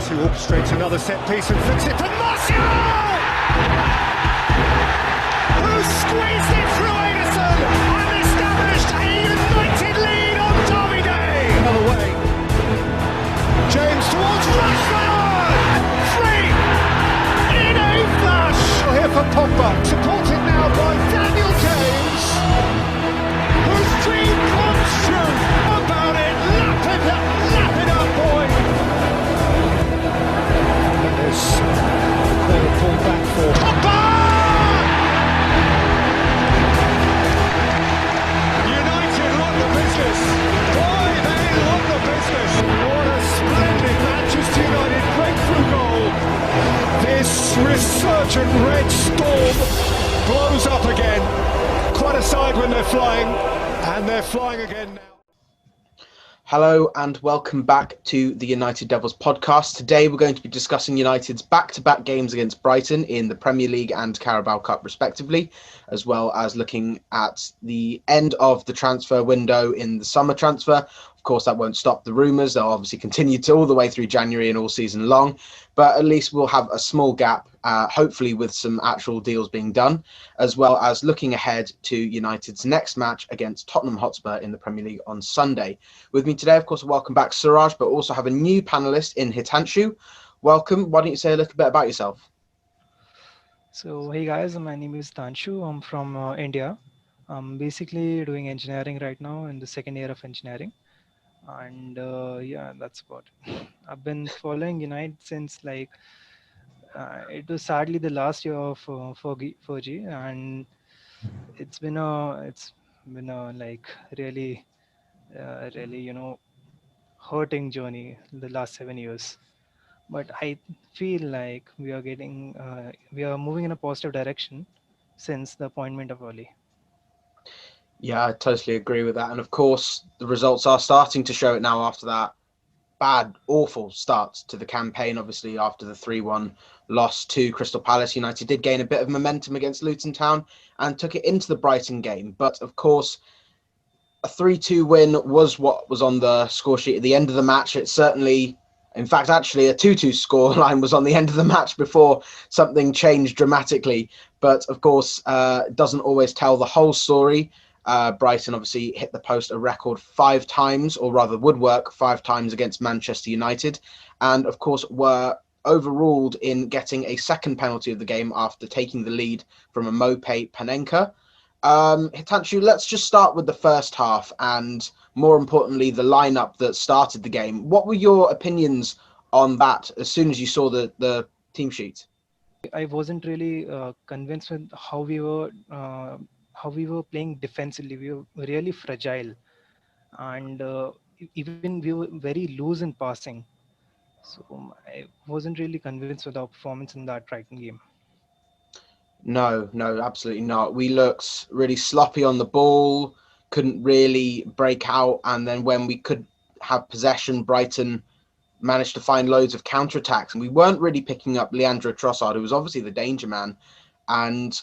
who orchestrates another set piece and flicks it for Martial! Who squeezed it through Ederson and established a United lead on Derby Day! Another way. James towards Rashford! Free! In a flash! Here for Pogba, supported now by Daniel James, whose dream comes true. How about it? Lap it up, boy! There's corner pulled back for Pogba! United run the business. Boy, they run the business. What a splendid Manchester United breakthrough goal. This resurgent red storm blows up again. Quite a side when they're flying, and they're flying again now. Hello and welcome back to the United Devils podcast. Today we're going to be discussing United's back-to-back games against Brighton in the Premier League and Carabao Cup respectively, as well as looking at the end of the transfer window in the summer transfer. Of course, that won't stop the rumours. They'll obviously continue to all the way through January and all season long, but at least we'll have a small gap, hopefully with some actual deals being done, as well as looking ahead to United's next match against Tottenham Hotspur in the Premier League on Sunday. With me today, of course, welcome back, Suraj, but also have a new panellist in Hitanshu. Welcome. Why don't you say a little bit about yourself? So, hey guys, my name is Tanshu. I'm from India. I'm basically doing engineering right now in the second year of engineering. And yeah, that's about it. I've been following United since it was sadly the last year of 4G, and it's been a really hurting journey the last 7 years. But I feel like we are moving in a positive direction since the appointment of Oli. Yeah, I totally agree with that. And of course, the results are starting to show it now after that bad, awful start to the campaign. Obviously, after the 3-1 loss to Crystal Palace, United did gain a bit of momentum against Luton Town and took it into the Brighton game. But of course, a 3-2 win was what was on the score sheet at the end of the match. It certainly, in fact, actually a 2-2 scoreline was on the end of the match before something changed dramatically. But of course, it doesn't always tell the whole story. Brighton obviously hit the post a record 5 times, or rather woodwork 5 times against Manchester United, and of course were overruled in getting a second penalty of the game after taking the lead from a Mope Panenka. Hitanshu, let's just start with the first half and more importantly the lineup that started the game. What were your opinions on that as soon as you saw the team sheet? I wasn't really convinced with how we were playing defensively. We were really fragile, and even we were very loose in passing. So I wasn't really convinced with our performance in that Brighton game. No, absolutely not. We looked really sloppy on the ball, couldn't really break out, and then when we could have possession, Brighton managed to find loads of counterattacks, and we weren't really picking up Leandro Trossard, who was obviously the danger man, and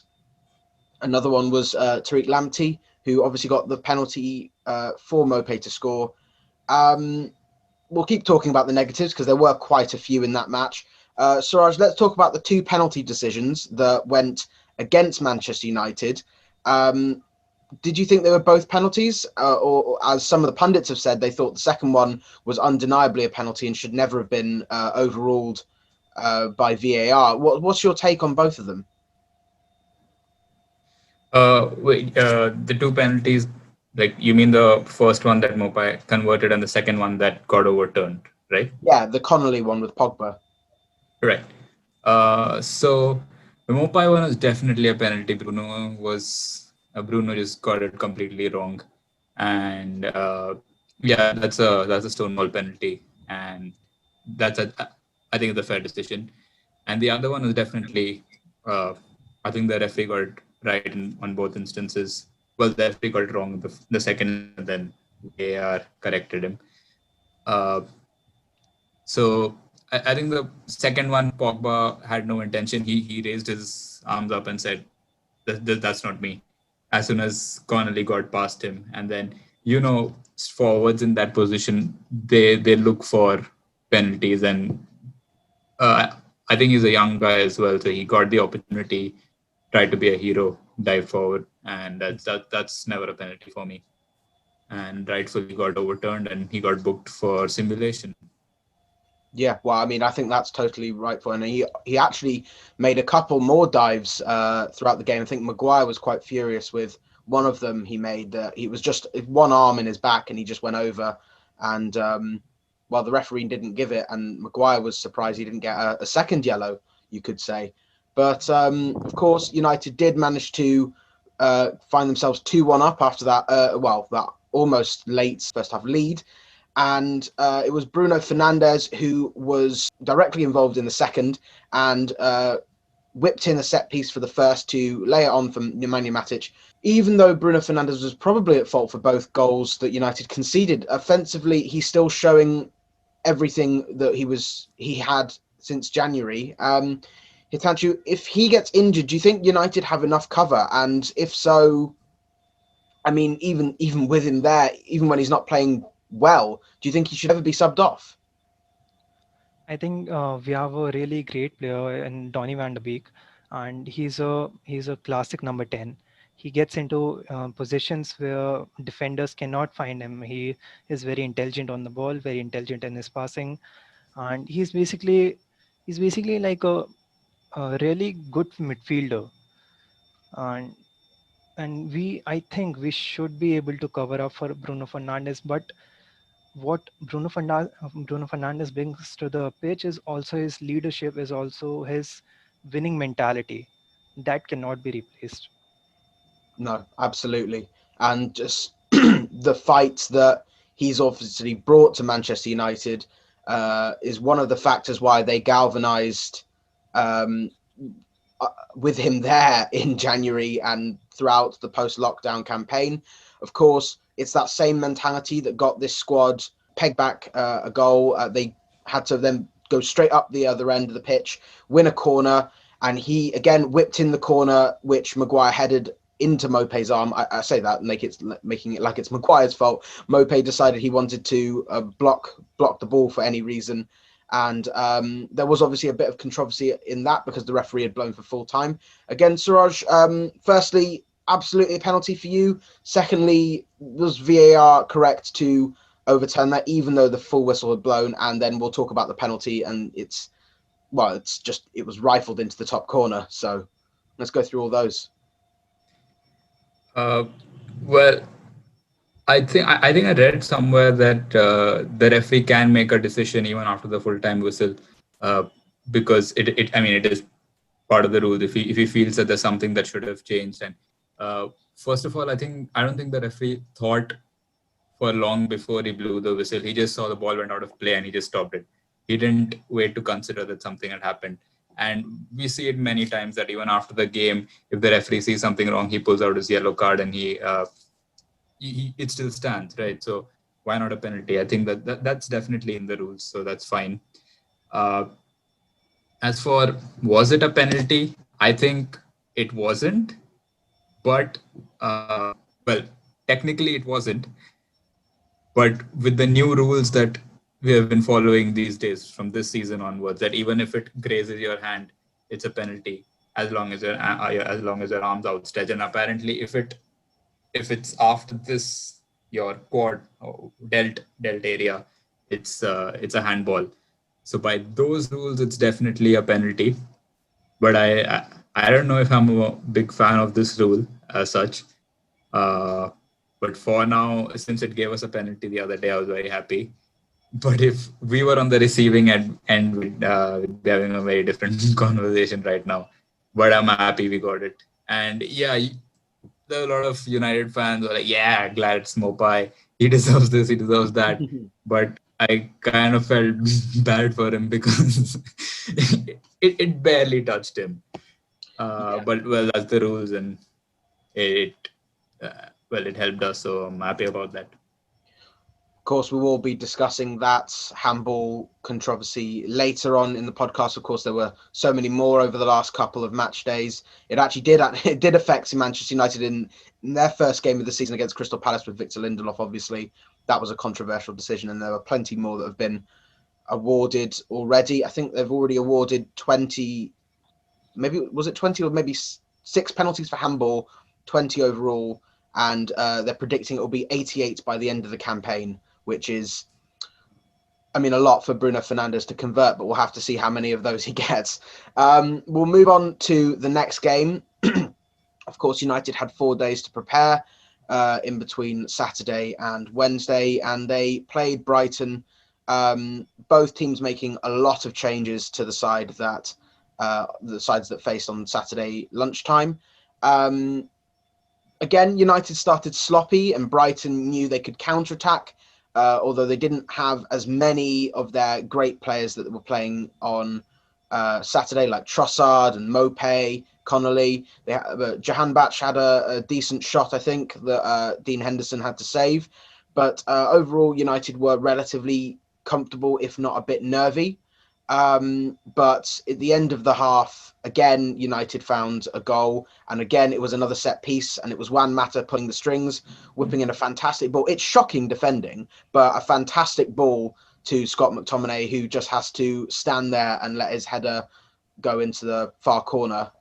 another one was Tariq Lamptey, who obviously got the penalty for Mope to score. We'll keep talking about the negatives because there were quite a few in that match. Suraj, let's talk about the 2 penalty decisions that went against Manchester United. Did you think they were both penalties? Or as some of the pundits have said, they thought the second one was undeniably a penalty and should never have been overruled by VAR. What's your take on both of them? The 2 penalties, like you mean the first one that Mopai converted and the second one that got overturned, right? Yeah, the Connolly one with Pogba. Right. So the Mopai one was definitely a penalty. Bruno just got it completely wrong, and that's a stonewall penalty, and I think it's a fair decision. And the other one was definitely, I think the referee got it right on both instances. Well, the referee got it wrong the second, and then VAR corrected him. So I think the second one, Pogba had no intention. He raised his arms up and said, "That's not me." As soon as Connolly got past him, and then forwards in that position, they look for penalties, and I think he's a young guy as well, so he got the opportunity, tried to be a hero, dive forward, and that's never a penalty for me. And rightfully got overturned, and he got booked for simulation. Yeah, well, I mean, I think that's totally right for him. And he actually made a couple more dives throughout the game. I think Maguire was quite furious with one of them. He made he was just one arm in his back, and he just went over. And well, the referee didn't give it, and Maguire was surprised he didn't get a second yellow, you could say. But of course, United did manage to find themselves 2-1 up after that. That almost late first half lead. And it was Bruno Fernandes who was directly involved in the second and whipped in a set piece for the first to lay it on from Nemanja Matic. Even though Bruno Fernandes was probably at fault for both goals that United conceded, offensively, he's still showing everything that he had since January. Hitanchu, if he gets injured, do you think United have enough cover? And if so, I mean, even with him there, even when he's not playing well, do you think he should ever be subbed off? I think we have a really great player in Donny van de Beek, and he's a classic number 10. He gets into positions where defenders cannot find him. He is very intelligent on the ball, very intelligent in his passing, and he's basically like a really good midfielder. And I think we should be able to cover up for Bruno Fernandes, but what Bruno Fernandes brings to the pitch is also his leadership, is also his winning mentality. That cannot be replaced. No, absolutely. And just the fight that he's obviously brought to Manchester United is one of the factors why they galvanised with him there in January and throughout the post-lockdown campaign. Of course, it's that same mentality that got this squad pegged back a goal. They had to then go straight up the other end of the pitch, win a corner, and he again whipped in the corner, which Maguire headed into Mopé's arm. I say that making it like it's Maguire's fault. Mopé decided he wanted to block the ball for any reason. And there was obviously a bit of controversy in that because the referee had blown for full time. Again, Suraj, firstly, absolutely a penalty for you. Secondly, was VAR correct to overturn that, even though the full whistle had blown? And then we'll talk about the penalty, and it was rifled into the top corner. So let's go through all those. Well, I think I read somewhere that the referee can make a decision even after the full-time whistle, because it is part of the rules. If he feels that there's something that should have changed, and first of all, I don't think the referee thought for long before he blew the whistle. He just saw the ball went out of play and he just stopped it. He didn't wait to consider that something had happened. And we see it many times that even after the game, if the referee sees something wrong, he pulls out his yellow card and it still stands, right? So why not a penalty? I think that's definitely in the rules, so that's fine. As for was it a penalty? I think it wasn't, but technically it wasn't. But with the new rules that we have been following these days from this season onwards, that even if it grazes your hand, it's a penalty as long as your arm's outstretched. And apparently, if it's after this your quad or delt area, it's a handball. So by those rules, it's definitely a penalty. But I don't know if I'm a big fan of this rule as such. But for now, since it gave us a penalty the other day, I was very happy. But if we were on the receiving end, we'd be having a very different conversation right now. But I'm happy we got it. And yeah, there are a lot of United fans who are like, yeah, glad it's Mopai. He deserves this, he deserves that. But I kind of felt bad for him because it barely touched him. But well, that's the rules, and it helped us, so I'm happy about that. Of course, we will be discussing that handball controversy later on in the podcast. Of course, there were so many more over the last couple of match days. It did affect Manchester United in their first game of the season against Crystal Palace with Victor Lindelof. Obviously, that was a controversial decision, and there were plenty more that have been awarded already. I think they've already awarded 20, maybe was it 20 or maybe 6 penalties for handball, 20 overall, and they're predicting it will be 88 by the end of the campaign, which is, I mean, a lot for Bruno Fernandes to convert, but we'll have to see how many of those he gets. We'll move on to the next game. Of course, United had 4 days to prepare in between Saturday and Wednesday, and they played Brighton. Both teams making a lot of changes to the sides that faced on Saturday lunchtime. Again, United started sloppy, and Brighton knew they could counterattack, although they didn't have as many of their great players that were playing on Saturday, like Trossard and Mopé, Connolly. Jahanbakhsh had a decent shot, I think, that Dean Henderson had to save. But overall, United were relatively comfortable, if not a bit nervy. But at the end of the half, again, United found a goal. And again, it was another set piece. And it was Juan Mata pulling the strings, whipping in a fantastic ball. It's shocking defending, but a fantastic ball to Scott McTominay, who just has to stand there and let his header go into the far corner,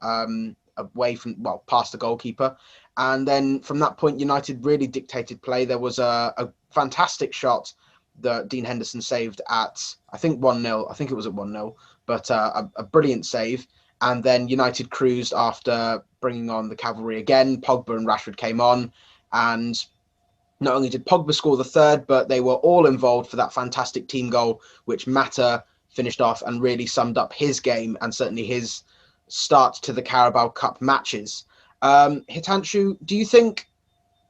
away from, well, past the goalkeeper. And then from that point, United really dictated play. There was a fantastic shot that Dean Henderson saved at, I think, 1-0. I think it was at 1-0, but a brilliant save. And then United cruised after bringing on the cavalry again. Pogba and Rashford came on, and not only did Pogba score the third, but they were all involved for that fantastic team goal, which Mata finished off and really summed up his game and certainly his start to the Carabao Cup matches. Hitanshu, do you think,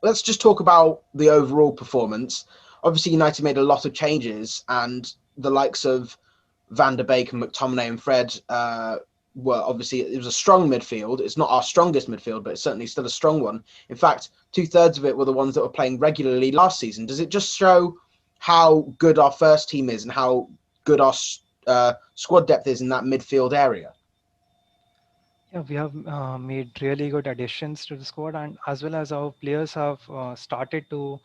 let's just talk about the overall performance. Obviously, United made a lot of changes, and the likes of Van der Beek and McTominay and Fred were obviously, it was a strong midfield. It's not our strongest midfield, but it's certainly still a strong one. In fact, 2/3 of it were the ones that were playing regularly last season. Does it just show how good our first team is and how good our squad depth is in that midfield area? Yeah, we have made really good additions to the squad, and as well as our players have started to,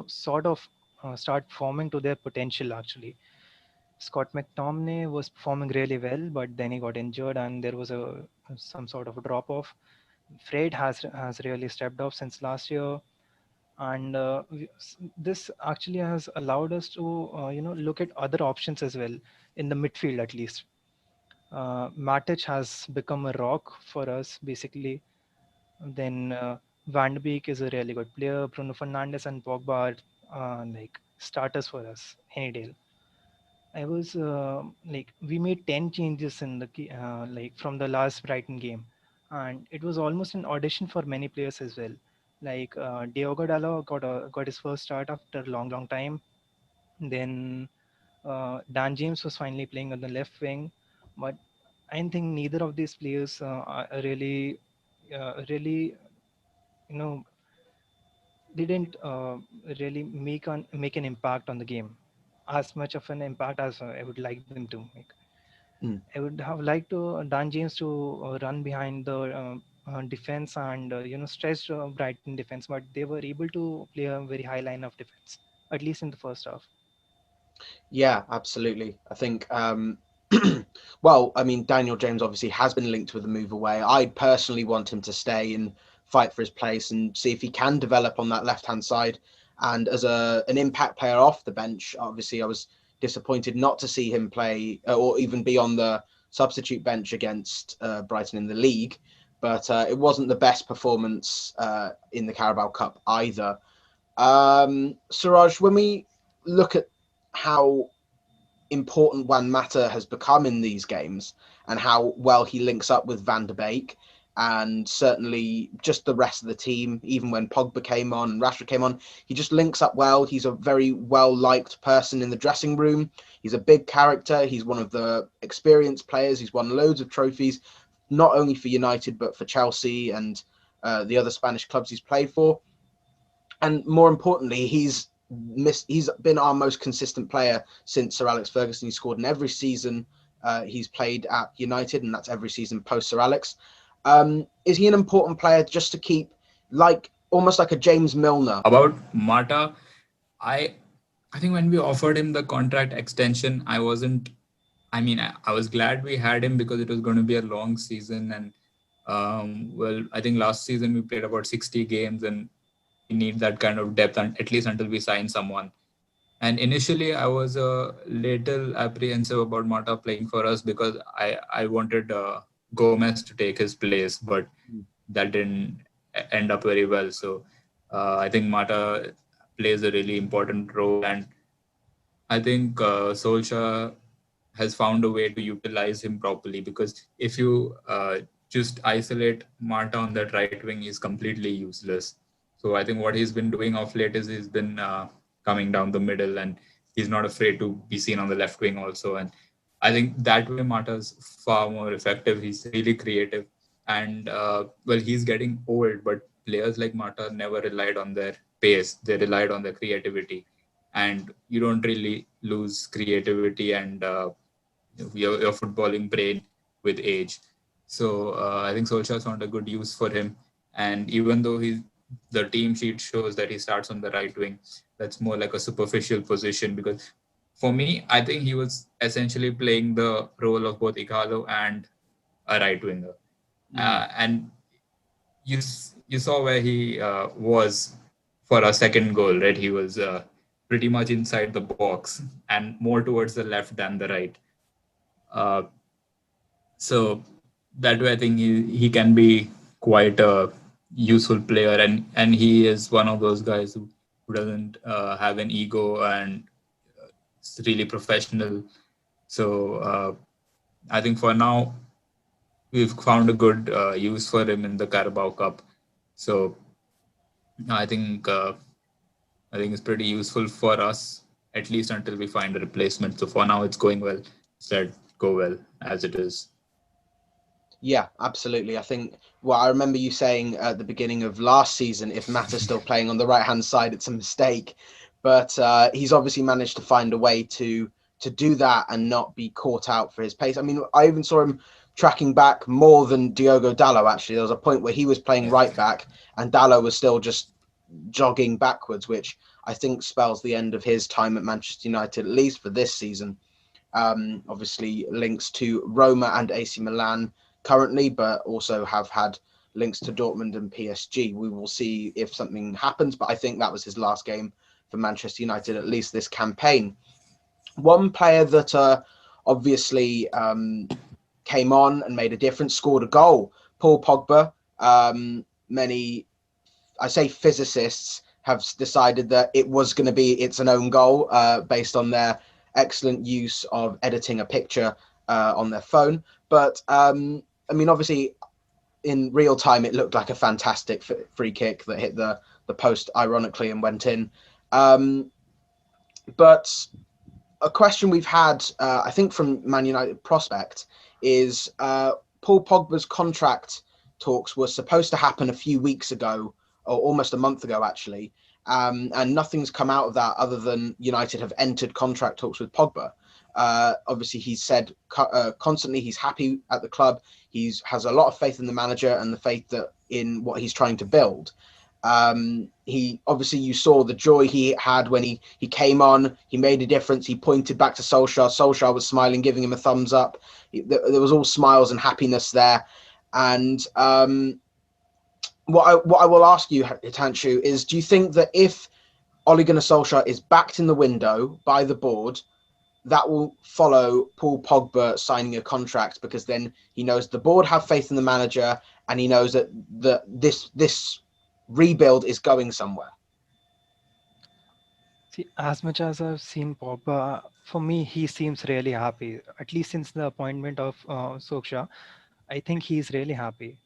sort of start forming to their potential. Actually, Scott McTominay was performing really well, but then he got injured, and there was some sort of a drop off. Fred has really stepped up since last year, and this actually has allowed us to look at other options as well in the midfield at least. Matic has become a rock for us, basically. Then Van de Beek is a really good player. Bruno Fernandes and Pogba are like starters for us any day. I was like, we made 10 changes in the like from the last Brighton game, and it was almost an audition for many players as well. Like Diogo Dalot got his first start after a long time. Then Dan James was finally playing on the left wing, but I think neither of these players are really, you know, didn't really make an impact on the game, as much of an impact as I would like them to make. Mm. I would have liked to Dan James to run behind the defense and stretch Brighton defense, but they were able to play a very high line of defense, at least in the first half. Yeah, absolutely. I think, well, I mean, Daniel James obviously has been linked with a move away. I personally want him to stay and fight for his place and see if he can develop on that left-hand side. And as an impact player off the bench, obviously I was disappointed not to see him play or even be on the substitute bench against Brighton in the league. But it wasn't the best performance in the Carabao Cup either. Suraj, when we look at how important Juan Mata has become in these games and how well he links up with Van der Beek and certainly just the rest of the team, even when Pogba came on and Rashford came on, he just links up well. He's a very well-liked person in the dressing room. He's a big character. He's one of the experienced players. He's won loads of trophies, not only for United, but for Chelsea and the other Spanish clubs he's played for. And more importantly, he's been our most consistent player since Sir Alex Ferguson. He scored in every season he's played at United, and that's every season post Sir Alex. Is he an important player just to keep, like almost like a James Milner? About Mata, I I think when we offered him the contract extension, I wasn't. I mean, I was glad we had him because it was going to be a long season, and well, I think last season we played about 60 games, and we need that kind of depth, and at least until we sign someone. And initially, I was a little apprehensive about Mata playing for us because I wanted Gomez to take his place, but that didn't end up very well. So I think Mata plays a really important role, and I think Solskjaer has found a way to utilize him properly, because if you just isolate Marta on that right wing, he's completely useless. So I think what he's been doing of late is he's been coming down the middle, and he's not afraid to be seen on the left wing also. And I think that way Marta's far more effective. He's really creative, and well, he's getting old, but players like Marta never relied on their pace; they relied on their creativity, and you don't really lose creativity and your footballing brain with age. So I think Solskjaer found a good use for him. And even though the team sheet shows that he starts on the right wing, that's more like a superficial position, because for me, I think he was essentially playing the role of both Igalo and a right winger. And you saw where he was for a second goal, right? He was pretty much inside the box and more towards the left than the right. Uh, so that way, I think he can be quite a useful player, and he is one of those guys who doesn't have an ego and is really professional. So I think for now we've found a good use for him in the Carabao Cup. So I think I think it's pretty useful for us, at least until we find a replacement. So for now, it's going well. Let go well as it is. Yeah, absolutely. I think, well, I remember you saying at the beginning of last season, if Mata's still playing on the right hand side, it's a mistake. But he's obviously managed to find a way to do that and not be caught out for his pace. I mean, I even saw him tracking back more than Diogo Dalot. Actually, there was a point where he was playing right back and Dalot was still just jogging backwards, which I think spells the end of his time at Manchester United, at least for this season. Obviously, links to Roma and AC Milan currently, but also have had links to Dortmund and PSG. We will see if something happens, but I think that was his last game for Manchester United, at least this campaign. One player that obviously came on and made a difference, scored a goal, Paul Pogba. Many, I say physicists, have decided that it was going to be its an own goal based on their excellent use of editing a picture on their phone. But I mean, obviously, in real time, it looked like a fantastic free kick that hit the post ironically and went in. But a question we've had, I think, from Man United prospect is Paul Pogba's contract talks were supposed to happen a few weeks ago, or almost a month ago, actually. And nothing's come out of that other than United have entered contract talks with Pogba. Obviously, he's said constantly he's happy at the club. He has a lot of faith in the manager and the faith that in what he's trying to build. He obviously, you saw the joy he had when he came on. He made a difference. He pointed back to Solskjaer. Solskjaer was smiling, giving him a thumbs up. There was all smiles and happiness there. And what I will ask you, Hitanshu, is do you think that if Ole Gunnar Solskjaer is backed in the window by the board, that will follow Paul Pogba signing a contract, because then he knows the board have faith in the manager and he knows that this rebuild is going somewhere? See, as much as I've seen Pogba, for me, he seems really happy. At least since the appointment of Solskjaer, I think he's really happy.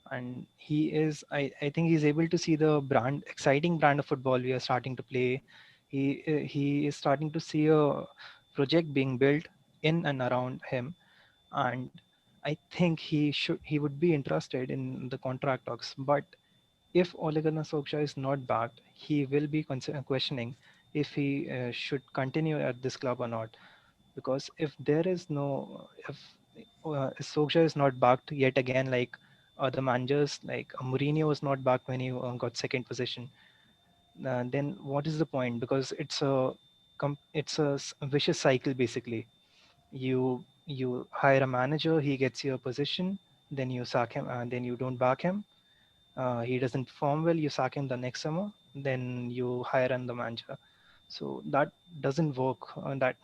And I think he's able to see the exciting brand of football we are starting to play. He is starting to see a project being built in and around him, and I think he would be interested in the contract talks. But if Ole Gunnar Solskjaer is not backed, he will be questioning if he should continue at this club or not. Because if Solskjaer is not backed yet again, like other managers, like Mourinho was not backed when he got second position, then what is the point? Because a vicious cycle basically. You hire a manager, he gets you a position, then you sack him, and then you don't back him. He doesn't perform well, you sack him the next summer, then you hire another manager. So that doesn't work.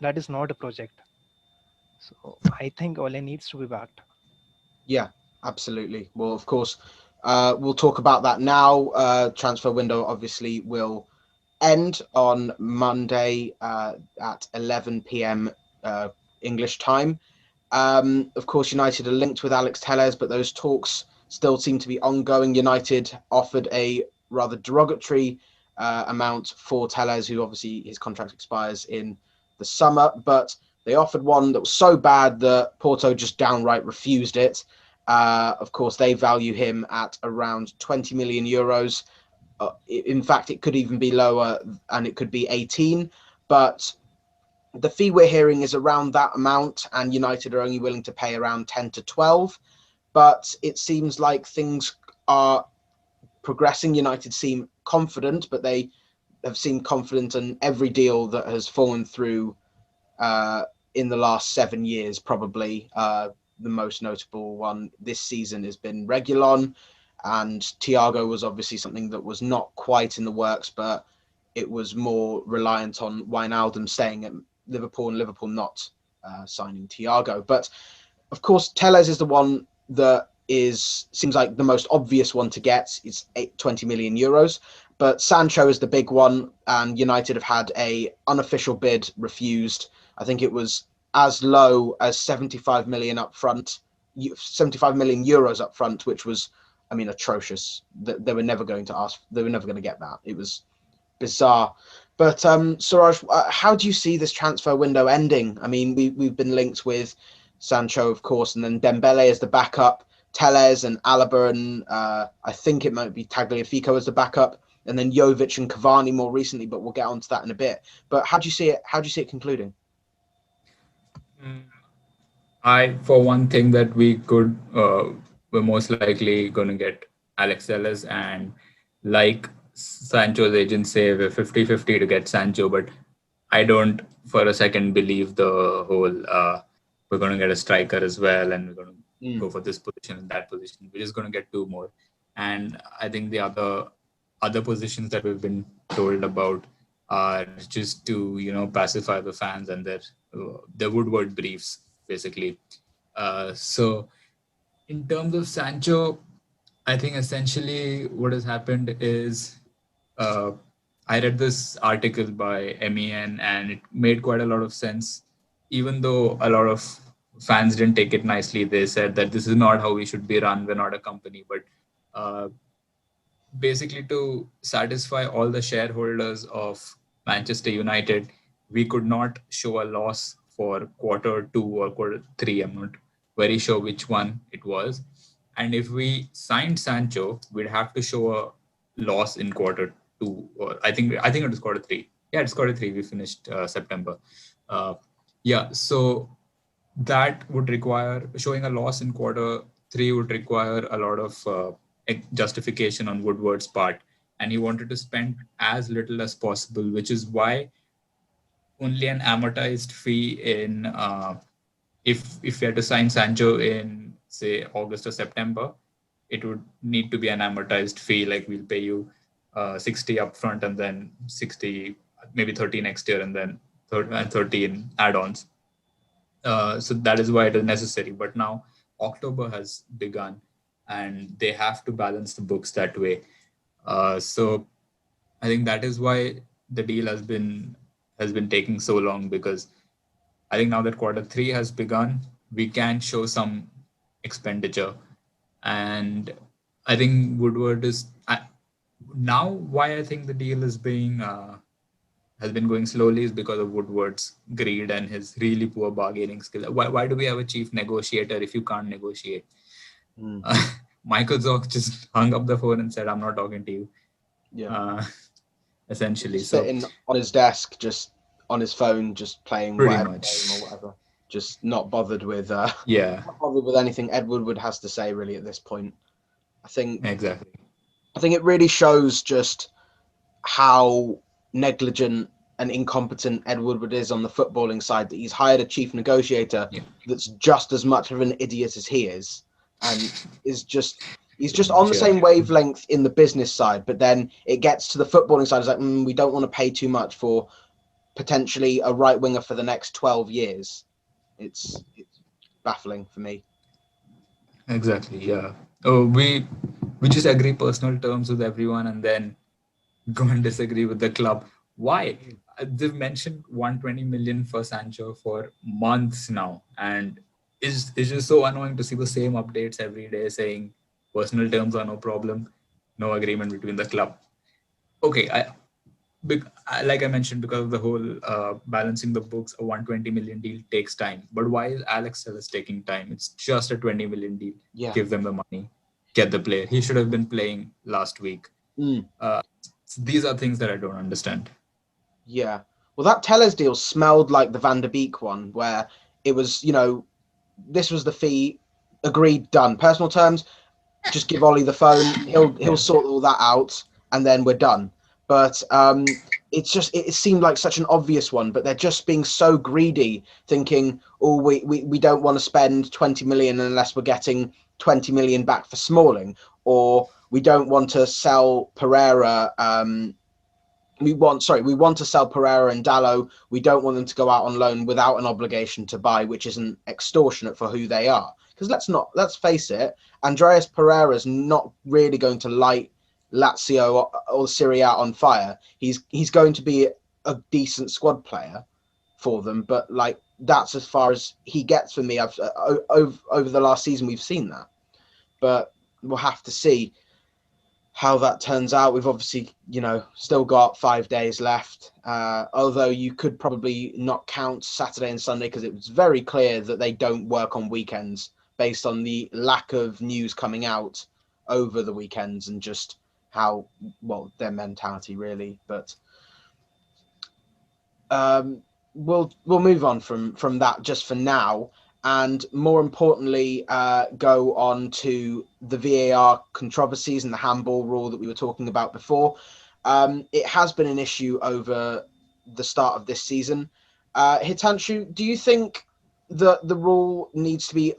That is not a project. So I think Ole needs to be backed. Yeah, absolutely. Well, of course, we'll talk about that now. Transfer window obviously will end on Monday at 11 p.m. English time. Of course, United are linked with Alex Telles, but those talks still seem to be ongoing. United offered a rather derogatory amount for Telles, who obviously his contract expires in the summer, but they offered one that was so bad that Porto just downright refused it. Of course, they value him at around 20 million euros. In fact, it could even be lower, and it could be 18, but the fee we're hearing is around that amount, and United are only willing to pay around 10 to 12. But it seems like things are progressing. United seem confident, but they have seemed confident in every deal that has fallen through in the last 7 years, probably. The most notable one this season has been Reguilon, and Thiago was obviously something that was not quite in the works, but it was more reliant on Wijnaldum staying at Liverpool and Liverpool not signing Thiago. But of course, Telles is the one that seems like the most obvious one to get. It's 20 million euros. But Sancho is the big one, and United have had a unofficial bid refused. I think it was as low as 75 million up front, 75 million euros up front, which was, I mean, atrocious. They were never going to ask. They were never going to get that. It was bizarre. But Suraj, how do you see this transfer window ending? I mean, we've been linked with Sancho, of course, and then Dembele as the backup, Telles and Alaba, and I think it might be Tagliafico as the backup, and then Jovic and Cavani more recently. But we'll get onto that in a bit. But how do you see it? How do you see it concluding? For one thing, that we're most likely going to get Alex Telles, and like Sancho's agents say, we're 50-50 to get Sancho, but I don't for a second believe the whole we're going to get a striker as well, and we're going to go for this position and that position. We're just going to get two more. And I think the other positions that we've been told about are just to, pacify the fans and their Woodward briefs, basically. So in terms of Sancho, I think essentially what has happened is I read this article by MEN, and it made quite a lot of sense. Even though a lot of fans didn't take it nicely, they said that this is not how we should be run. We're not a company. But basically, to satisfy all the shareholders of Manchester United, we could not show a loss for quarter 2 or quarter 3. I'm not very sure which one it was. And if we signed Sancho, we'd have to show a loss in quarter 2, or I think it was quarter 3. Yeah, it's quarter 3. We finished September. So that would require showing a loss in quarter 3 would require a lot of justification on Woodward's part, and he wanted to spend as little as possible, which is why only an amortized fee in if we had to sign Sancho in, say, August or September, it would need to be an amortized fee. Like, we'll pay you 60 upfront and then 60, maybe 30 next year, and then 30 in add-ons. So that is why it is necessary. But now October has begun, and they have to balance the books that way. So I think that is why the deal has been taking so long, because I think now that quarter 3 has begun, we can show some expenditure. And I think Woodward is now why I think the deal is has been going slowly is because of Woodward's greed and his really poor bargaining skill. Why do we have a chief negotiator if you can't negotiate? Michael Zorc just hung up the phone and said, "I'm not talking to you." Yeah. Essentially, sitting on his desk, just on his phone, just playing whatever game or whatever, just not bothered with not bothered with anything Ed Woodward has to say really at this point. I think it really shows just how negligent an incompetent Ed Woodward is on the footballing side, that he's hired a chief negotiator Yeah. that's just as much of an idiot as he is, and he's just Pretty on much, the yeah. same wavelength in the business side, but then it gets to the footballing side. It's like, we don't want to pay too much for potentially a right winger for the next 12 years. It's baffling for me. Exactly, yeah. Oh, we just agree personal terms with everyone and then go and disagree with the club. Why? They've mentioned 120 million for Sancho for months now, and it's just so annoying to see the same updates every day saying personal terms are no problem, no agreement between the club. Okay, like I mentioned, because of the whole balancing the books, a 120 million deal takes time. But why is Alex Telles taking time? It's just a 20 million deal. Yeah. Give them the money, get the player. He should have been playing last week. So these are things that I don't understand. Yeah. Well, that Tellers deal smelled like the Van der Beek one, where it was, this was the fee, agreed, done. Personal terms, just give Ollie the phone. He'll sort all that out, and then we're done. But it's just it seemed like such an obvious one, but they're just being so greedy, thinking, oh, we don't want to spend 20 million unless we're getting 20 million back for Smalling, or we don't want to sell Pereira. We want to sell Pereira and Dallo. We don't want them to go out on loan without an obligation to buy, which isn't extortionate for who they are. Because let's face it, Andreas Pereira's not really going to light Lazio or Serie A on fire. He's going to be a decent squad player for them, but like that's as far as he gets for me. Over the last season we've seen that, but we'll have to see how that turns out. We've obviously, still got 5 days left, although you could probably not count Saturday and Sunday because it was very clear that they don't work on weekends based on the lack of news coming out over the weekends and just how, their mentality really. But we'll move on from that just for now, and more importantly, go on to the VAR controversies and the handball rule that we were talking about before. It has been an issue over the start of this season. Hitanshu, do you think that the rule needs to be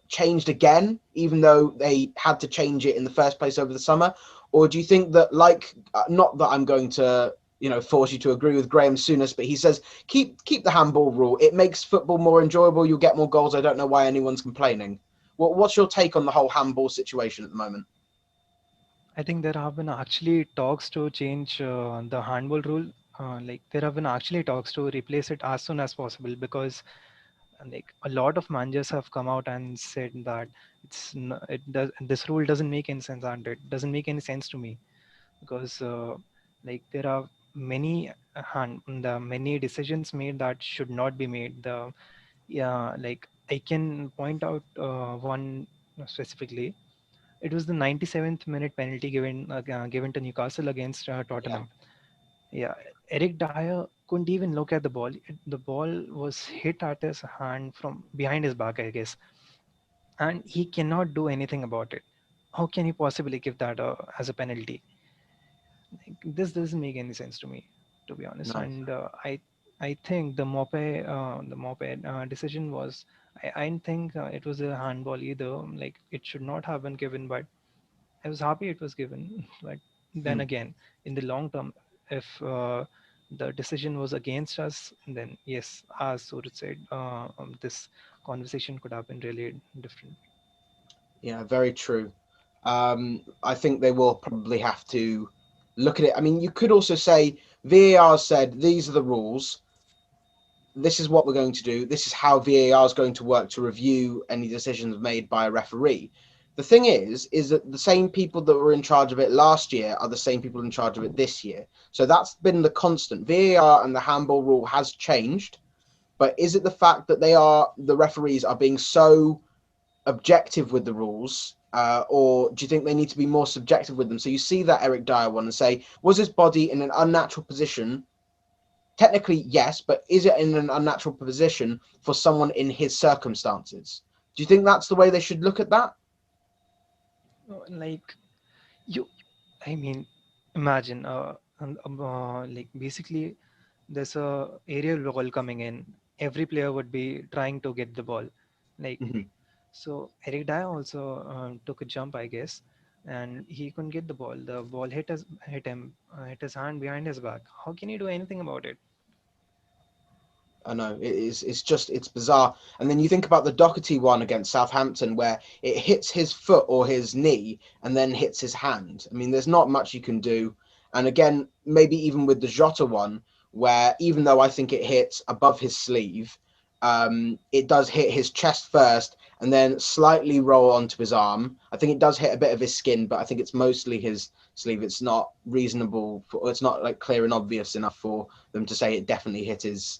changed again, even though they had to change it in the first place over the summer? Or do you think that, not that I'm going to force you to agree with Graham Souness, but he says keep the handball rule. It makes football more enjoyable. You'll get more goals. I don't know why anyone's complaining. What's your take on the whole handball situation at the moment? I think there have been actually talks to change the handball rule. There have been actually talks to replace it as soon as possible, because a lot of managers have come out and said that this rule doesn't make any sense, and it doesn't make any sense to me, because there are many decisions made that should not be made. I can point out one specifically. It was the 97th minute penalty given to Newcastle against Tottenham. Yeah, Eric Dyer couldn't even look at the ball. The ball was hit at his hand from behind his back, I guess, and he cannot do anything about it. How can you possibly give that as a penalty? This doesn't make any sense to me, to be honest. No. And I think the Mope decision was, I didn't think it was a handball either. It should not have been given, but I was happy it was given. But then again, in the long term, if the decision was against us, then yes, as Suraj said, this conversation could have been really different. Yeah, very true. I think they will probably have to look at it. I mean, you could also say VAR said these are the rules. This is what we're going to do. This is how VAR is going to work to review any decisions made by a referee. The thing is that the same people that were in charge of it last year are the same people in charge of it this year. So that's been the constant. VAR and the handball rule has changed, but is it the fact that the referees are being so objective with the rules, or do you think they need to be more subjective with them? So you see that Eric Dyer one and say, was his body in an unnatural position? Technically, yes, but is it in an unnatural position for someone in his circumstances? Do you think that's the way they should look at that? Like you, I mean, imagine, basically, there's a aerial ball coming in, every player would be trying to get the ball. Like, Mhm. so Eric Dyer also took a jump, I guess, and he couldn't get the ball. The ball hit his hand behind his back. How can you do anything about it? I know it is. It's bizarre. And then you think about the Doherty one against Southampton, where it hits his foot or his knee and then hits his hand. I mean, there's not much you can do. And again, maybe even with the Jota one, where even though I think it hits above his sleeve, it does hit his chest first and then slightly roll onto his arm. I think it does hit a bit of his skin, but I think it's mostly his sleeve. It's not reasonable for, it's not like clear and obvious enough for them to say it definitely hit his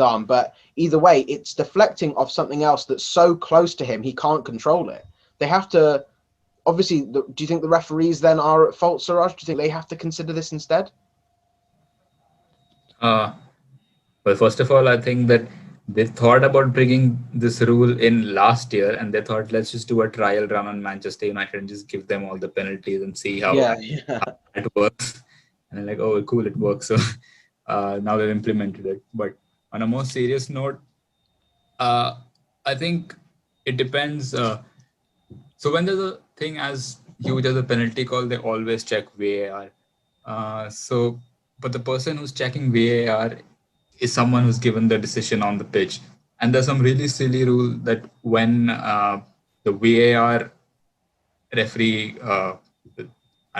arm. But either way, it's deflecting off something else that's so close to him, he can't control it. They have to, obviously, do you think the referees then are at fault, Suraj? Do you think they have to consider this instead? Uh, well, first of all, I think that they thought about bringing this rule in last year, and they thought, let's just do a trial run on Manchester United and just give them all the penalties and see how Yeah. it works. And they're like, oh, cool, it works. So now they've implemented it. But on a more serious note, uh, I think it depends. So when there's a thing as huge as a penalty call, they always check VAR. But the person who's checking VAR is someone who's given the decision on the pitch. And there's some really silly rule that when the VAR referee, I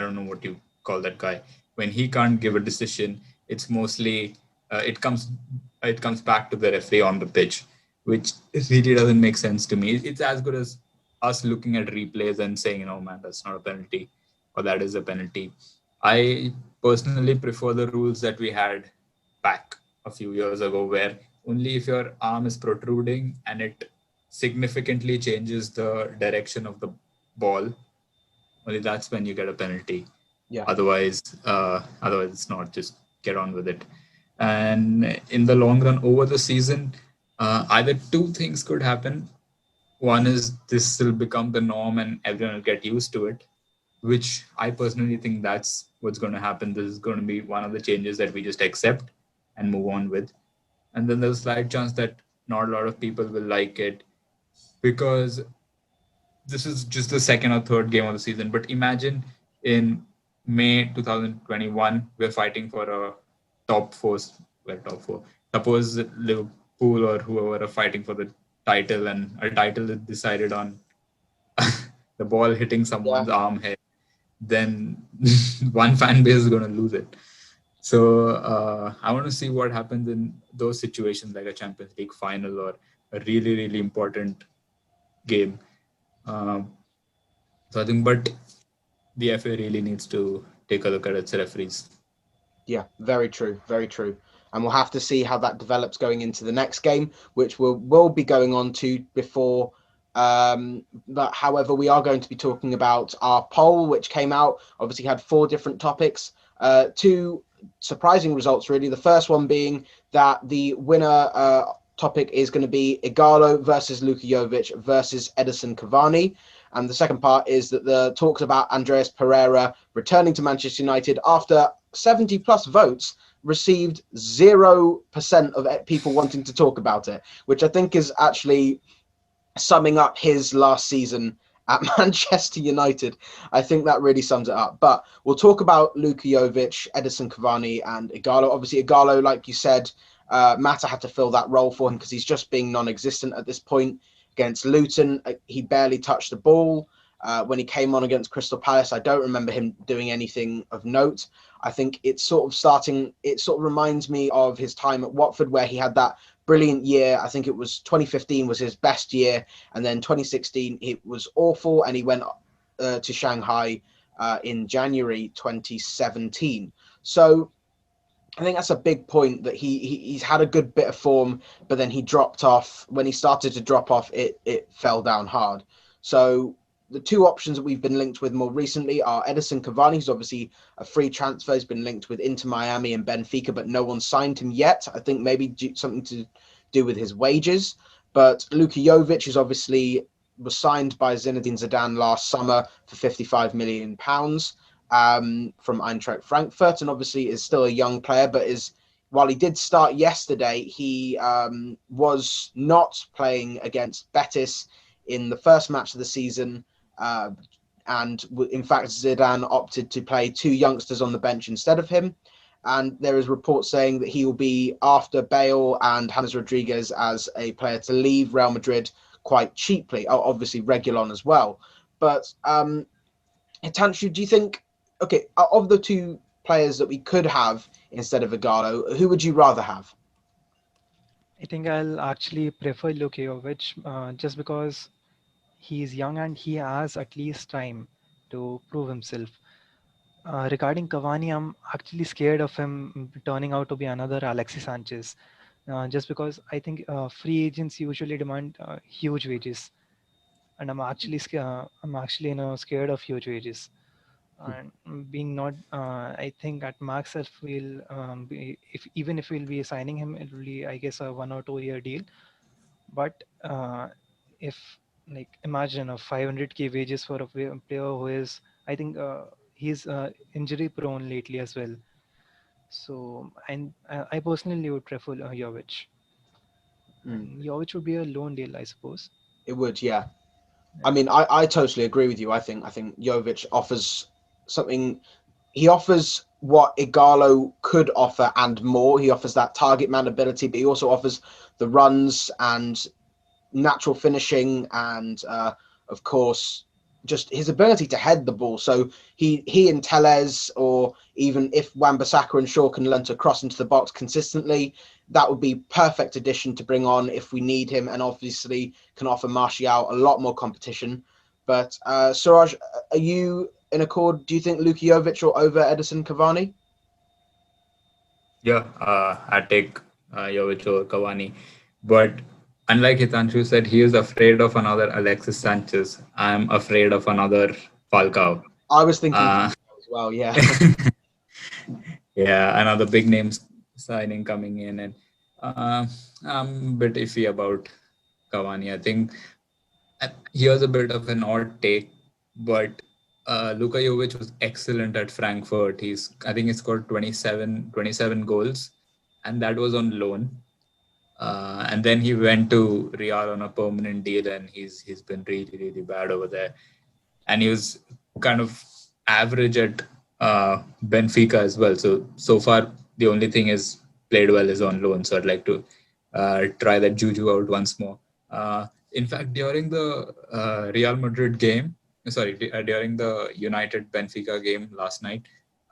don't know what you call that guy, when he can't give a decision, it's mostly it comes back to the referee on the pitch, which really doesn't make sense to me. It's as good as us looking at replays and saying, "No, man, that's not a penalty," or "That is a penalty." I personally prefer the rules that we had back a few years ago, where only if your arm is protruding and it significantly changes the direction of the ball, only that's when you get a penalty. Yeah. Otherwise it's not. Just get on with it. And in the long run, over the season, either two things could happen. One is this will become the norm and everyone will get used to it, which I personally think that's what's going to happen. This is going to be one of the changes that we just accept and move on with. And then there's a slight chance that not a lot of people will like it because this is just the second or third game of the season. But imagine in May 2021, we're fighting for a top four. Well, top four. Suppose Liverpool or whoever are fighting for the title, and a title is decided on the ball hitting someone's arm hair, then one fan base is going to lose it. So I want to see what happens in those situations, like a Champions League final or a really, really important game. So I think, but the FA really needs to take a look at its referees. Yeah, very true, very true. And we'll have to see how that develops going into the next game, which we'll be going on to before. But however, we are going to be talking about our poll, which came out. Obviously, had 4 different topics. Two surprising results, really. The first one being that the winner topic is going to be Igalo versus Luka Jovic versus Edison Cavani. And the second part is that the talks about Andreas Pereira returning to Manchester United after 70 plus votes received 0% of people wanting to talk about it, which I think is actually summing up his last season at Manchester United. I think that really sums it up. But we'll talk about Luka Jovic, Edison Cavani, and Igalo. Obviously, Igalo, like you said, Mata had to fill that role for him because he's just being non-existent at this point. Against Luton, he barely touched the ball. When he came on against Crystal Palace, I don't remember him doing anything of note. I think it sort of reminds me of his time at Watford, where he had that brilliant year. I think it was 2015 was his best year, and then 2016 it was awful, and he went to Shanghai in January 2017. So I think that's a big point, that he's had a good bit of form, but then he dropped off. When he started to drop off, it fell down hard. So the two options that we've been linked with more recently are Edison Cavani, who's obviously a free transfer. He's been linked with Inter Miami and Benfica, but no one signed him yet. I think maybe something to do with his wages. But Luka Jovic is obviously was signed by Zinedine Zidane last summer for £55 million. From Eintracht Frankfurt, and obviously is still a young player, but is while he did start yesterday, he was not playing against Betis in the first match of the season. And in fact, Zidane opted to play two youngsters on the bench instead of him. And there is reports saying that he will be after Bale and James Rodriguez as a player to leave Real Madrid quite cheaply. Obviously, Reguilon as well. But Hitanshu, do you think, okay, of the two players that we could have instead of Igalo, who would you rather have? I think I'll actually prefer Luka Jovic just because he's young and he has at least time to prove himself. Regarding Cavani, I'm actually scared of him turning out to be another Alexis Sanchez, just because I think free agents usually demand huge wages, and I'm actually scared of huge wages. And being not, I think at max if we'll be, if even if we'll be signing him, it will be I guess a 1 or 2 year deal. But if like imagine a 500k wages for a player who is, I think he's injury prone lately as well. So and I personally would prefer Jovic. And Jovic would be a loan deal, I suppose. It would, yeah. I Yeah. mean, I totally agree with you. I think Jovic offers something. He offers what Igalo could offer and more. He offers that target man ability, but he also offers the runs and natural finishing and, of course, just his ability to head the ball. So he and Tellez, or even if Wan-Bissaka and Shaw can learn to cross into the box consistently, that would be perfect addition to bring on if we need him, and obviously can offer Martial a lot more competition. But Suraj, are you in accord? Do you think Luka Jovic or over Edison Cavani? Yeah, I take Jovic over Cavani. But unlike Hitanshu said, he is afraid of another Alexis Sanchez. I'm afraid of another Falcao. I was thinking Uh, as well, yeah. yeah, another big name signing coming in. And I'm a bit iffy about Cavani. I think here's a bit of an odd take, but Luka Jovic was excellent at Frankfurt. I think he scored 27 goals, and that was on loan. And then he went to Real on a permanent deal, and he's been really really bad over there. And he was kind of average at Benfica as well. So far the only thing is played well is on loan. So I'd like to try that juju out once more. In fact, during the Real Madrid game, during the United Benfica game last night,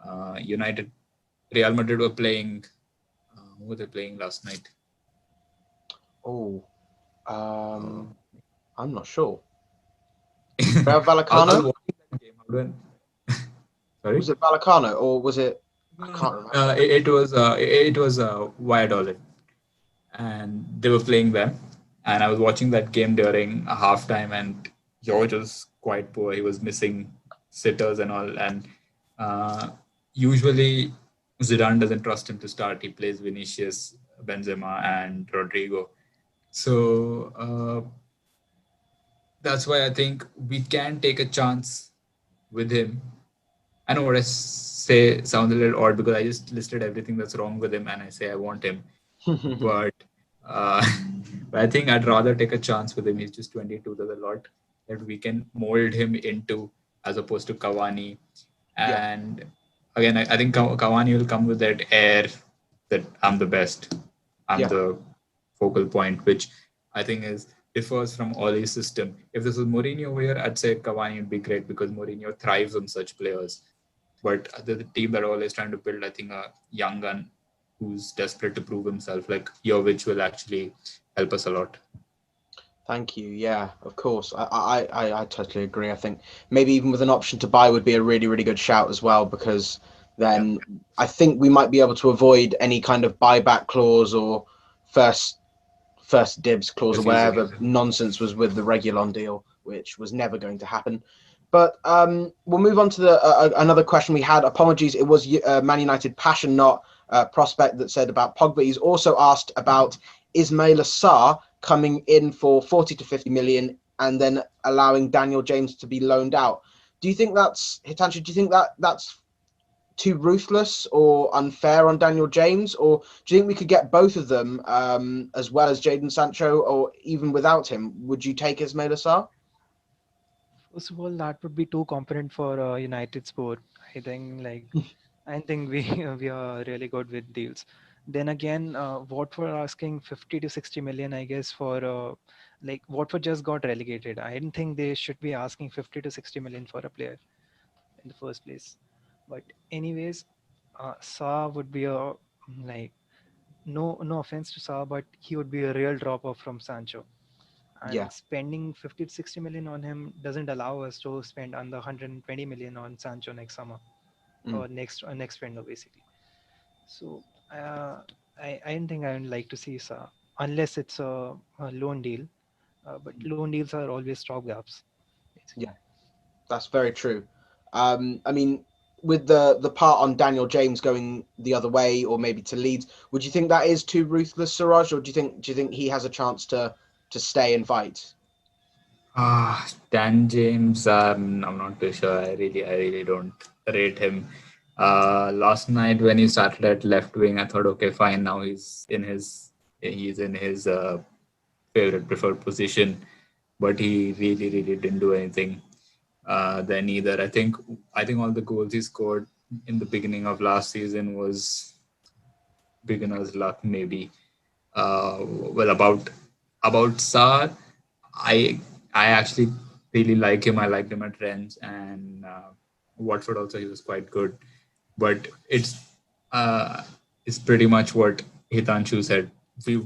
Real Madrid were playing. Who were they playing last night? Oh, I'm not sure. Real Vallecano? Sorry? Was it Vallecano or was it? I can't remember. It was Valladolid, and they were playing them. And I was watching that game during a halftime, and George was quite poor. He was missing sitters and all. And usually Zidane doesn't trust him to start. He plays Vinicius, Benzema, and Rodrigo. So that's why I think we can take a chance with him. I know what I say sounds a little odd because I just listed everything that's wrong with him and I say I want him. But uh, but I think I'd rather take a chance with him. He's just 22. There's a lot that we can mold him into as opposed to Cavani. And again, I think Cavani will come with that air that I'm the best. I'm the focal point, which I think differs from Ole's system. If this was Mourinho here, I'd say Cavani would be great because Mourinho thrives on such players. But the team that Ole is trying to build, I think a young gun who's desperate to prove himself, like Jovic, will actually help us a lot. Thank you. Yeah, of course. I totally agree. I think maybe even with an option to buy would be a really, really good shout as well, because then I think we might be able to avoid any kind of buyback clause or first dibs clause or whatever nonsense was with the Reguilon deal, which was never going to happen. But we'll move on to the another question we had. Apologies, it was Man United Passion, not Prospect, that said about Pogba. He's also asked about Ismail Assar coming in for 40 to 50 million and then allowing Daniel James to be loaned out. Do you think that's, Hitanshu, do you think that's too ruthless or unfair on Daniel James, or do you think we could get both of them as well as Jadon Sancho, or even without him? Would you take Ismaila Sarr? First of all, that would be too competent for United sport. I think we we are really good with deals. Then again, Watford are asking 50 to 60 million, I guess, for Watford just got relegated. I didn't think they should be asking 50 to 60 million for a player in the first place. But anyways, Sa would be a like no offense to Sa, but he would be a real drop off from Sancho. Yeah. And spending 50 to 60 million on him doesn't allow us to spend under 120 million on Sancho next summer or next window basically. So I don't think I would like to see Sa unless it's a loan deal. But loan deals are always stopgaps. Yeah, that's very true. I mean, with the part on Daniel James going the other way or maybe to Leeds, would you think that is too ruthless, Siraj, or do you think he has a chance to stay and fight? Dan James, I'm not too sure. I really don't rate him. Last night when he started at left wing, I thought, okay, fine. Now he's in his favorite preferred position, but he really didn't do anything. Then either I think all the goals he scored in the beginning of last season was beginner's luck, maybe. Well, about Saar, I I actually really like him. I liked him at Rennes and Watford also. He was quite good, but uh, it's pretty much what Hitanshu said. We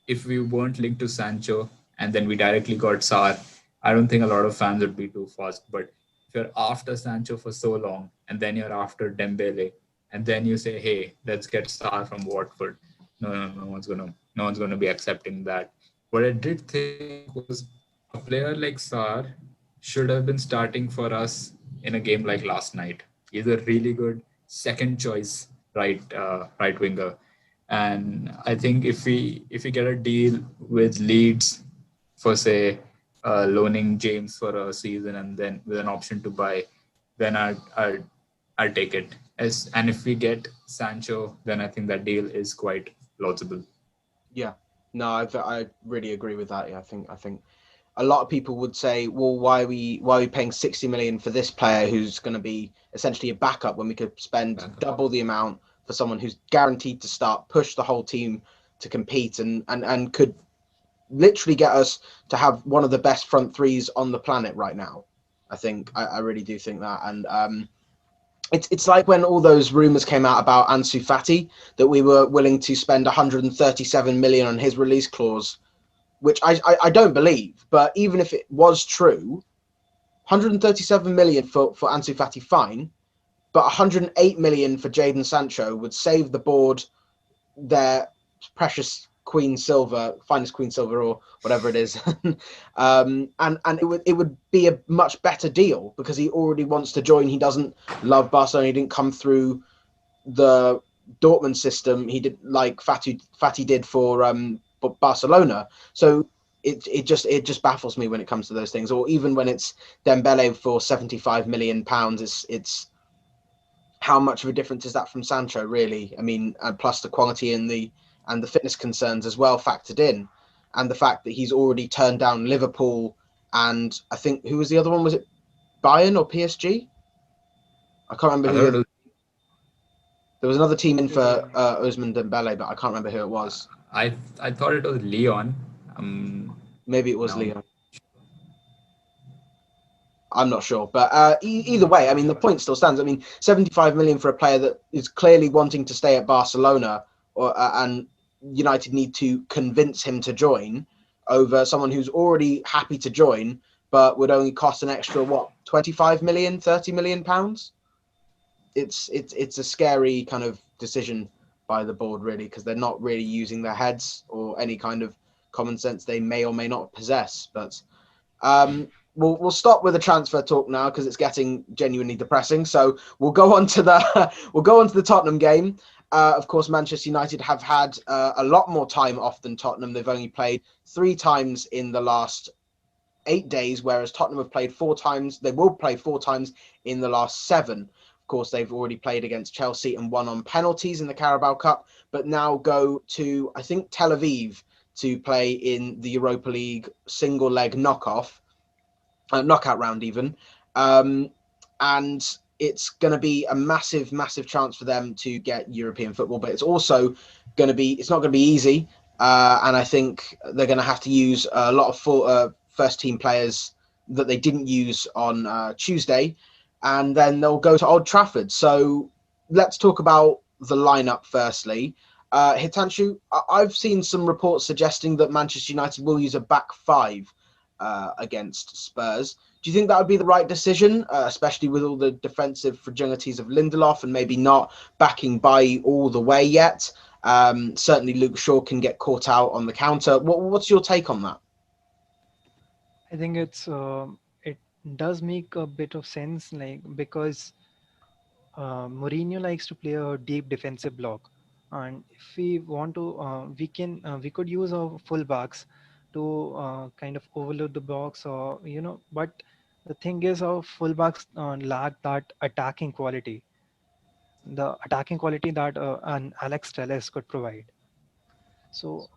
if we weren't linked to Sancho and then we directly got Saar, I don't think a lot of fans would be too fast. But if you're after Sancho for so long and then you're after Dembele and then you say, hey, let's get Saar from Watford, no one's gonna be accepting that. What I did think was a player like Saar should have been starting for us in a game like last night. He's a really good second choice right winger, and I think if we get a deal with Leeds for say loaning James for a season and then with an option to buy, then I'd take it. And if we get Sancho, then I think that deal is quite plausible. Yeah, no, I really agree with that. Yeah, I think a lot of people would say, well, why are we paying 60 million for this player who's going to be essentially a backup when we could spend double the amount for someone who's guaranteed to start, push the whole team to compete, and could literally get us to have one of the best front threes on the planet right now. I really do think that, and it's like when all those rumors came out about Ansu Fati that we were willing to spend 137 million on his release clause, which I don't believe. But even if it was true, 137 million for Ansu Fati, fine, but 108 million for Jadon Sancho would save the board their precious finest Queen Silver or whatever it is, and it would be a much better deal because he already wants to join. He doesn't love Barcelona. He didn't come through the Dortmund system. He did like Fati did for Barcelona. So it just baffles me when it comes to those things. Or even when it's Dembele for 75 million pounds, it's how much of a difference is that from Sancho, really? I mean, and plus the quality and the fitness concerns as well factored in, and the fact that he's already turned down Liverpool and I think who was the other one? Was it Bayern or PSG? I can't remember who. There was another team in for Ousmane Dembele, but I can't remember who it was. I thought it was Leon. Maybe it was Leon. I'm not sure, but either way, I mean, the point still stands. I mean, 75 million for a player that is clearly wanting to stay at Barcelona, and United need to convince him to join over someone who's already happy to join, but would only cost an extra 25 million, 30 million pounds. It's a scary kind of decision by the board, really, because they're not really using their heads or any kind of common sense they may or may not possess. But we'll stop with the transfer talk now because it's getting genuinely depressing. So we'll go on to the Tottenham game. Of course, Manchester United have had a lot more time off than Tottenham. They've only played 3 times in the last 8 days, whereas Tottenham have played 4 times. They will play 4 times in the last 7. Of course, they've already played against Chelsea and won on penalties in the Carabao Cup, but now go to, I think, Tel Aviv to play in the Europa League single leg knockout round even. And it's going to be a massive, massive chance for them to get European football, but it's also it's not going to be easy. And I think they're going to have to use a lot of first team players that they didn't use on Tuesday, and then they'll go to Old Trafford. So let's talk about the lineup firstly. Hitanshu, I've seen some reports suggesting that Manchester United will use a back five against Spurs. Do you think that would be the right decision, especially with all the defensive fragilities of Lindelof and maybe not backing Bailly all the way yet? Certainly Luke Shaw can get caught out on the counter. What's your take on that? I think it does make a bit of sense, like because Mourinho likes to play a deep defensive block, and if we want to, we could use our full backs to kind of overload the box, or But the thing is, our fullbacks lack that the attacking quality that an Alex Telles could provide. So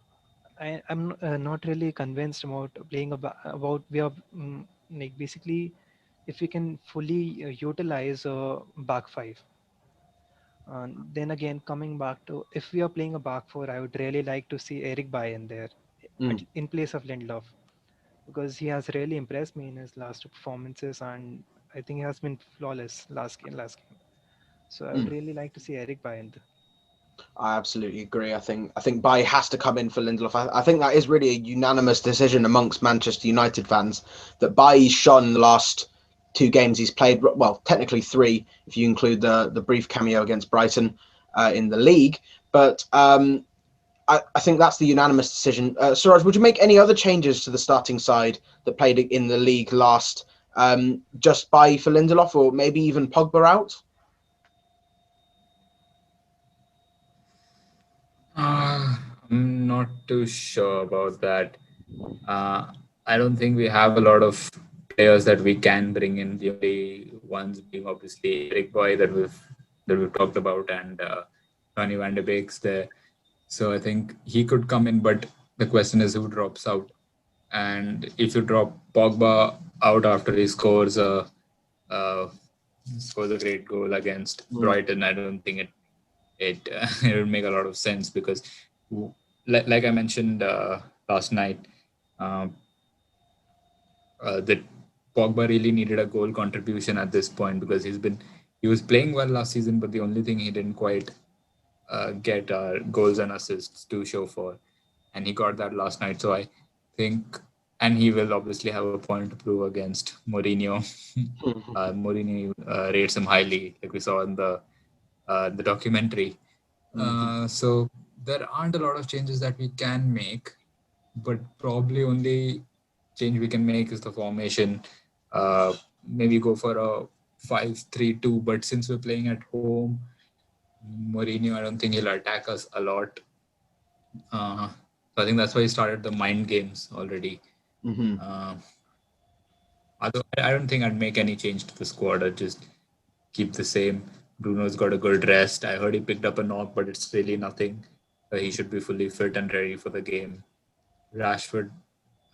I'm not really convinced about about we are like basically if we can fully utilize a back five. Then again, coming back to if we are playing a back four, I would really like to see Eric Bailly in there in place of Lindelof, because he has really impressed me in his last two performances, and I think he has been flawless last game. So I would really like to see Eric Bailly in there. I absolutely agree. I think Bailly has to come in for Lindelof. I think that is really a unanimous decision amongst Manchester United fans that Bailly's shone in the last two games he's played. Well, technically three if you include the brief cameo against Brighton in the league. But I think that's the unanimous decision. Suraj, would you make any other changes to the starting side that played in the league last? Just Bailly for Lindelof, or maybe even Pogba out? I'm not too sure about that. I don't think we have a lot of players that we can bring in. The only ones being obviously Eric Boy that we've talked about, and Ronnie van de Beek's there. So I think he could come in, but the question is who drops out. And if you drop Pogba out after he uh, scores a great goal against Brighton, I don't think it would make a lot of sense, because like I mentioned last night, um, that Pogba really needed a goal contribution at this point, because he was playing well last season, but the only thing he didn't quite get goals and assists to show for, and he got that last night. So I think, and he will obviously have a point to prove against Mourinho. Mourinho rates him highly, like we saw in the documentary. So there aren't a lot of changes that we can make, but probably only change we can make is the formation. Maybe go for a 5-3-2, but since we're playing at home, Mourinho, I don't think he'll attack us a lot. So I think that's why he started the mind games already. I don't think I'd make any change to the squad. I'd just keep the same. Bruno's got a good rest. I heard he picked up a knock, but it's really nothing. He should be fully fit and ready for the game. Rashford,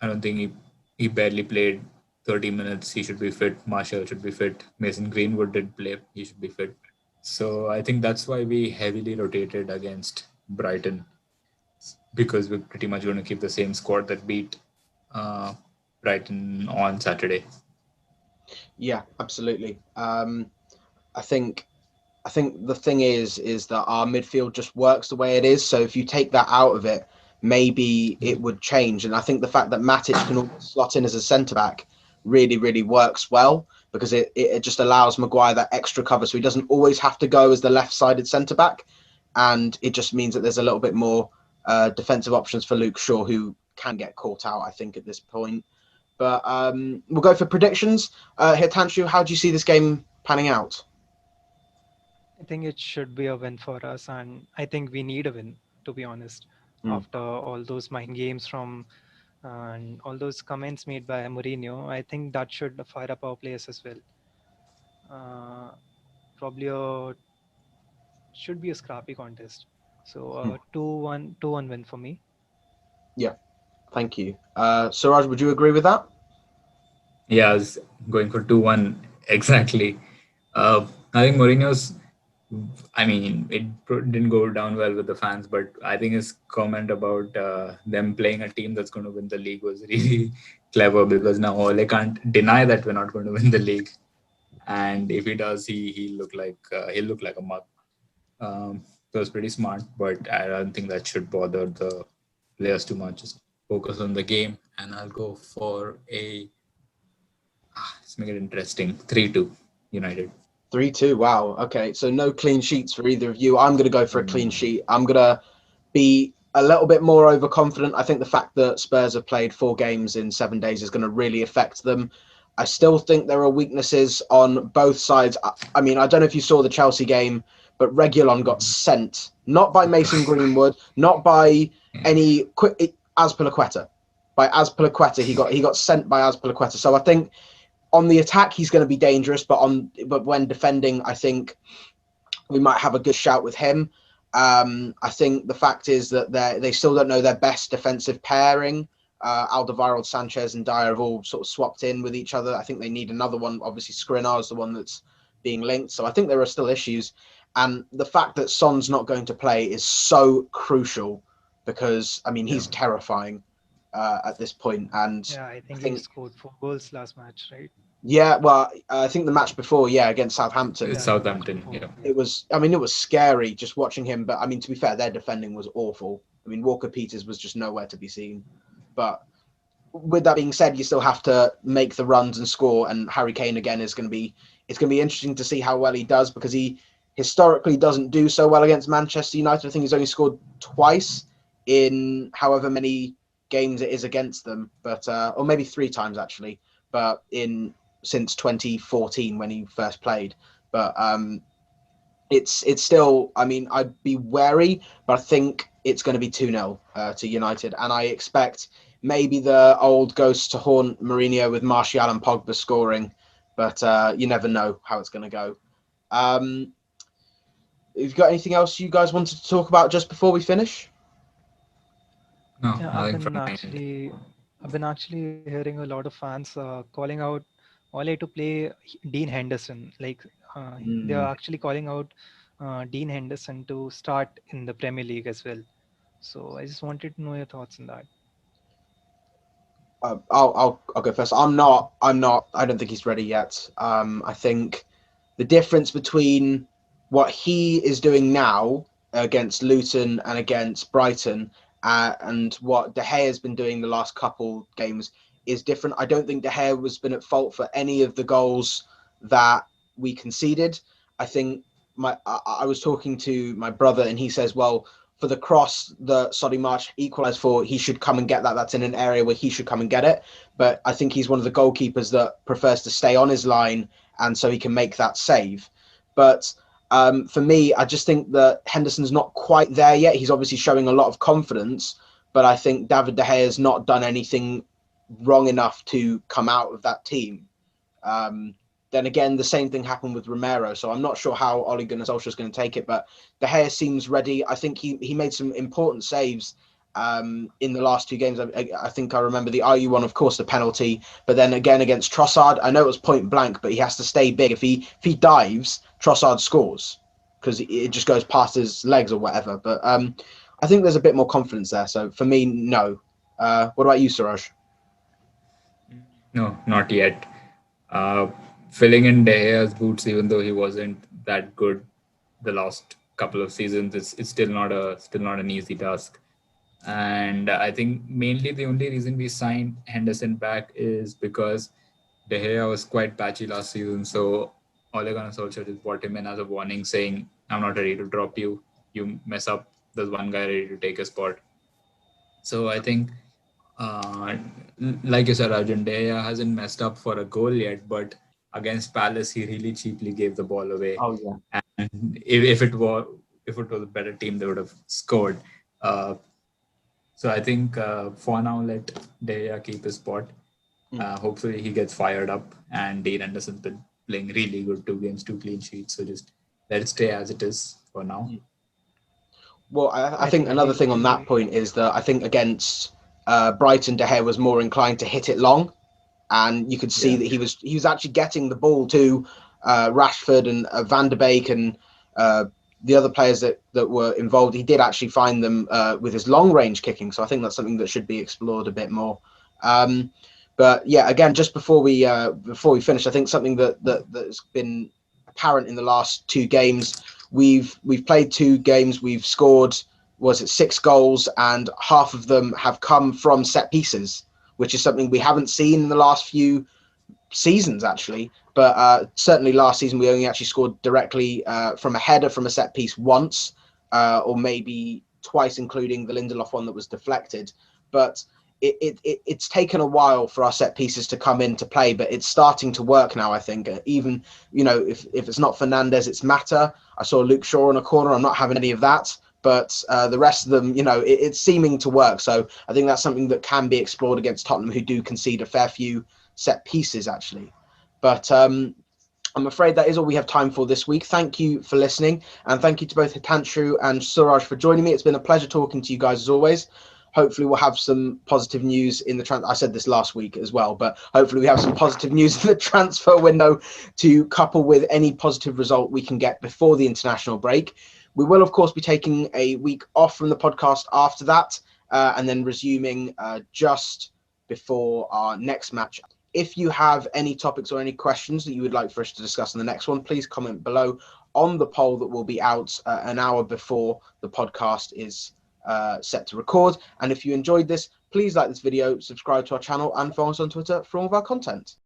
I don't think he barely played 30 minutes. He should be fit. Martial should be fit. Mason Greenwood did play. He should be fit. So I think that's why we heavily rotated against Brighton, because we're pretty much going to keep the same squad that beat Brighton on Saturday. Yeah, absolutely. I think the thing is that our midfield just works the way it is. So if you take that out of it, maybe it would change. And I think the fact that Matic can always slot in as a centre back really, really works well, because it just allows Maguire that extra cover, so he doesn't always have to go as the left-sided centre back, and it just means that there's a little bit more defensive options for Luke Shaw, who can get caught out, I think, at this point. But we'll go for predictions. Hitanshu, how do you see this game panning out? I think it should be a win for us, and I think we need a win, to be honest. After all those mind games and all those comments made by Mourinho, I think that should fire up our players as well. probably should be a scrappy contest. So 2-1 win for me. Yeah, thank you. Suraj, would you agree with that? Yeah, I was going for 2-1 exactly. I think Mourinho's. I mean, didn't go down well with the fans, but I think his comment about them playing a team that's going to win the league was really clever, because now Ole can't deny that we're not going to win the league, and if he does, he'll look like a mug. So it's pretty smart, but I don't think that should bother the players too much. Just focus on the game, and I'll go for let's make it interesting, 3-2 United. 3-2. Wow. Okay. So no clean sheets for either of you. I'm going to go for a clean sheet. I'm going to be a little bit more overconfident. I think the fact that Spurs have played 4 games in 7 days is going to really affect them. I still think there are weaknesses on both sides. I mean, I don't know if you saw the Chelsea game, but Reguilon got sent, not by Mason Greenwood, not by any Azpilicueta. By Azpilicueta, he got sent by Azpilicueta. So I think on the attack he's going to be dangerous, but when defending, I think we might have a good shout with him. I think the fact is that they still don't know their best defensive pairing. Alderweireld, Sanchez, and Dyer have all sort of swapped in with each other. I think they need another one. Obviously, Skriniar is the one that's being linked. So I think there are still issues. And the fact that Son's not going to play is so crucial, because, I mean, he's terrifying at this point. And Yeah, I think he scored 4 goals last match, right? yeah, well, I think the match before, against Southampton. Southampton, yeah. It was scary just watching him. But, I mean, to be fair, their defending was awful. I mean, Walker-Peters was just nowhere to be seen. But with that being said, you still have to make the runs and score. And Harry Kane, again, it's going to be interesting to see how well he does, because he historically doesn't do so well against Manchester United. I think he's only scored twice in however many games it is against them, but or maybe 3 times actually, but since 2014 when he first played. But it's still, I mean, I'd be wary, but I think it's going to be 2-0 to United, and I expect maybe the old ghosts to haunt Mourinho with Martial and Pogba scoring, but you never know how it's going to go. Have you got anything else you guys wanted to talk about just before we finish? No, Yeah, I've been actually hearing a lot of fans calling out Ole to play Dean Henderson. Like they are actually calling out Dean Henderson to start in the Premier League as well. So I just wanted to know your thoughts on that. I'll go first. I don't think he's ready yet. I think the difference between what he is doing now against Luton and against Brighton and what De Gea has been doing the last couple games is different. I don't think De Gea has been at fault for any of the goals that we conceded. I think I was talking to my brother, and he says, well, for the cross that Solly March equalised for, he should come and get that. That's in an area where he should come and get it. But I think he's one of the goalkeepers that prefers to stay on his line, and so he can make that save. But for me, I just think that Henderson's not quite there yet. He's obviously showing a lot of confidence, but I think David De Gea has not done anything wrong enough to come out of that team. Then again, the same thing happened with Romero, so I'm not sure how Ole Gunnar Solskjaer is going to take it, but De Gea seems ready. I think he made some important saves in the last 2 games. I think I remember the RU one, of course, the penalty, but then again against Trossard, I know it was point blank, but he has to stay big. If he dives, Trossard scores, because it just goes past his legs or whatever. But I think there's a bit more confidence there. So for me, no. What about you, Suraj? No, not yet. Filling in De Gea's boots, even though he wasn't that good the last couple of seasons, it's still not an easy task. And I think mainly the only reason we signed Henderson back is because De Gea was quite patchy last season. So Ole Gunnar Solskjaer just brought him in as a warning, saying, I'm not ready to drop you. You mess up, there's one guy ready to take a spot. So I think, like you said, Arjun, De Gea hasn't messed up for a goal yet, but against Palace, he really cheaply gave the ball away. Oh, yeah. And if it was a better team, they would have scored. So I think for now, let De Gea keep his spot. Hopefully he gets fired up and Dean Henderson's been playing really good, 2 games, 2 clean sheets. So just let it stay as it is for now. Well, I think another thing on that point is that I think against Brighton, De Gea was more inclined to hit it long, and you could see that he was actually getting the ball to Rashford and Van de Beek and the other players that were involved. He did actually find them with his long range kicking, so I think that's something that should be explored a bit more. But yeah, again, just before we finish, I think something that's been apparent in the last 2 games. We've played 2 games. We've scored, 6 goals, and half of them have come from set pieces, which is something we haven't seen in the last few seasons, actually. But certainly last season, we only actually scored directly from a header from a set piece once, or maybe twice, including the Lindelof one that was deflected. But it's taken a while for our set pieces to come into play, but it's starting to work now, I think. Even, if it's not Fernandes, it's Mata. I saw Luke Shaw in a corner. I'm not having any of that. But the rest of them, it's seeming to work. So I think that's something that can be explored against Tottenham, who do concede a fair few set pieces, actually. But I'm afraid that is all we have time for this week. Thank you for listening. And thank you to both Hitanshu and Suraj for joining me. It's been a pleasure talking to you guys as always. Hopefully we'll have some positive news in the I said this last week as well, but hopefully we have some positive news in the transfer window to couple with any positive result we can get before the international break. We will, of course, be taking a week off from the podcast after that, and then resuming just before our next match. If you have any topics or any questions that you would like for us to discuss in the next one, please comment below on the poll that will be out an hour before the podcast is set to record. And if you enjoyed this, please like this video, subscribe to our channel, and follow us on Twitter for all of our content.